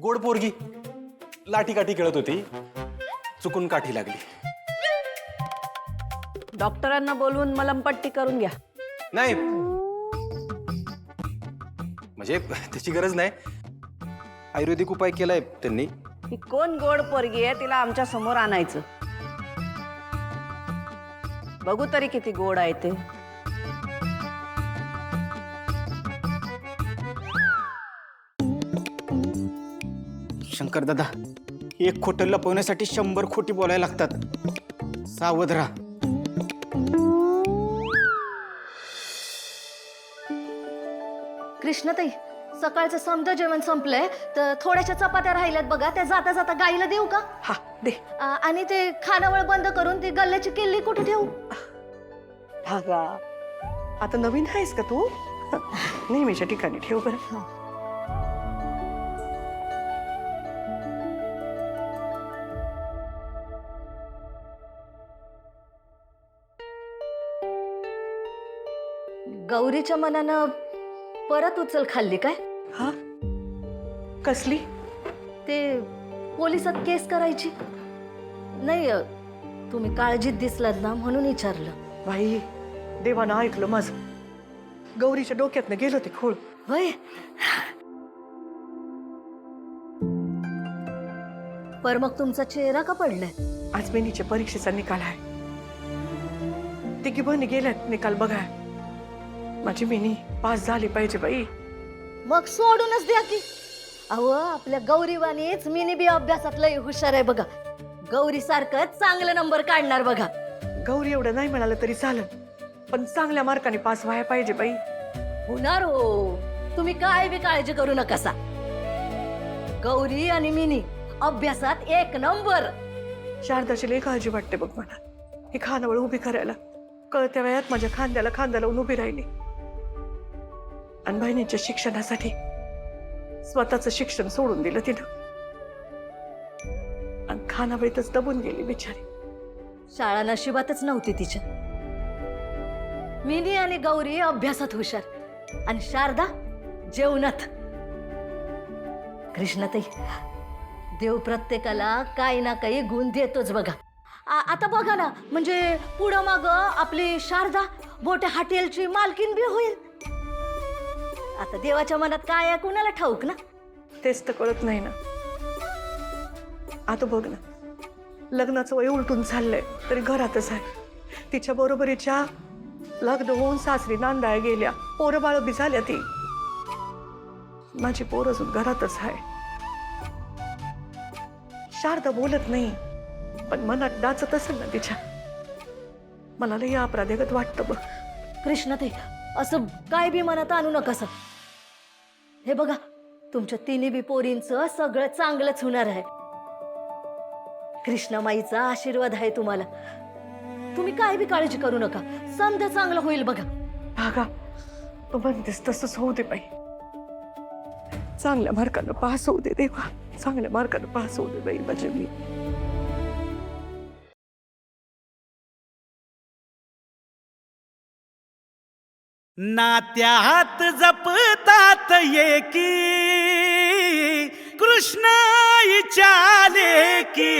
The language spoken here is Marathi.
गोड पोरगी लाठी काठी खेळत होती, चुकून काठी लागली. डॉक्टरांना बोलवून मलमपट्टी करून घ्या. नाही म्हणजे त्याची गरज नाही, आयुर्वेदिक उपाय केलाय त्यांनी. ही कोण गोड पोरगी आहे, तिला आमच्या समोर आणायचं. बघू तरी किती गोड आहे ते. शंकर दादा, एक खोटं लपवण्यासाठी 100 खोटी बोलायला लागतात. सावध राहा. कृष्णताई, सकाळचं समजा जेवण संपलंय तर थोड्याशा चपात्या राहिल्यात बघा, त्या जाता जाता गाईला देऊ का? हा दे. आणि ते खानावळ बंद करून ती गल्ल्याची किल्ली कुठे ठेवू? भागा, आता नवीन आहेस का तू? नेहमीच्या ठिकाणी ठेव बरं. गौरीच्या मनानं परत उचल खाल्ली काय? हा कसली? ते पोलिसात केस करायची नाही. तुम्ही काळजीत दिसलात ना म्हणून विचारलं. बाई, देवानं ऐकलं माझं. गौरीच्या डोक्यातनं गेलं ते खोळ. होय, पर मग तुमचा चेहरा का पडलाय? आज बेनीच्या परीक्षेचा निकाल आहे. तिघी बहिणी गेल्यात निकाल बघाय. माझी बेनी पास झाली पाहिजे बाई. मग सोडूनच द्या की. अहो, आपल्या गौरीवानीच मिनी बी अभ्यासात लय हुशार आहे बघा. गौरी सारखं चांगले नंबर काढणार बघा. गौरी एवढं नाही मिळालं तरी चालेल, पण चांगल्या मार्काने पास व्हायला पाहिजे बाई. होणार हो, तुम्ही काय बी काळजी करू नकासा. गौरी आणि मिनी अभ्यासात 1 नंबर. शारदाची लई काळजी वाटते बघ मला. ही खानावळ उभी करायला कळत्या वयात माझ्या खांद्याला खांदा लावून उभी राहिली. आणि बहिणीच्या शिक्षणासाठी स्वतःचं शिक्षण सोडून दिलं तिनं. आणि खानावळीतच दबून गेली बिचारी. शाळा नशिबातच नव्हती तिच्या. मिनी आणि गौरी अभ्यासात हुशार आणि शारदा जेवणात. कृष्णताई, देव प्रत्येकाला काही ना काही गुण देतोच बघा. आता बघा ना, म्हणजे पुढं माग आपली शारदा मोठ्या हॉटेलची मालकीन बी होईल. आता देवाच्या मनात काय आहे कुणाला ठाऊक ना. तेच तर कळत नाही ना. आता बघ ना, लग्नाचं वय उलटून चाललंय तरी घरातच आहे. तिच्या बरोबरीच्या लग्न होऊन सासरी नांदाय गेल्या, पोरं बाळ बी झाल्या. ती माझी पोर अजून घरातच आहे. शारदा बोलत नाही, पण मनात डाचत असेल ना तिच्या. मला लई अपराधीगत वाटतं बघ. कृष्णताई, असं काय बी मनात आणू नकास. हे बघा, तुमच्या तिन्ही बी पोरींचं सगळं चांगलंच होणार आहे. कृष्णमाईचा आशीर्वाद आहे तुम्हाला. तुम्ही काय बी काळजी करू नका, समजा चांगलं होईल बघा. भागा, तू म्हणतेस तसंच होऊ दे बाई. चांगल्या मार्कानं पास होऊ दे देवा. चांगल्या मार्कानं पास होऊ दे बाई माझी मी. नात्यात जपतात एकी कृष्ण इचाले की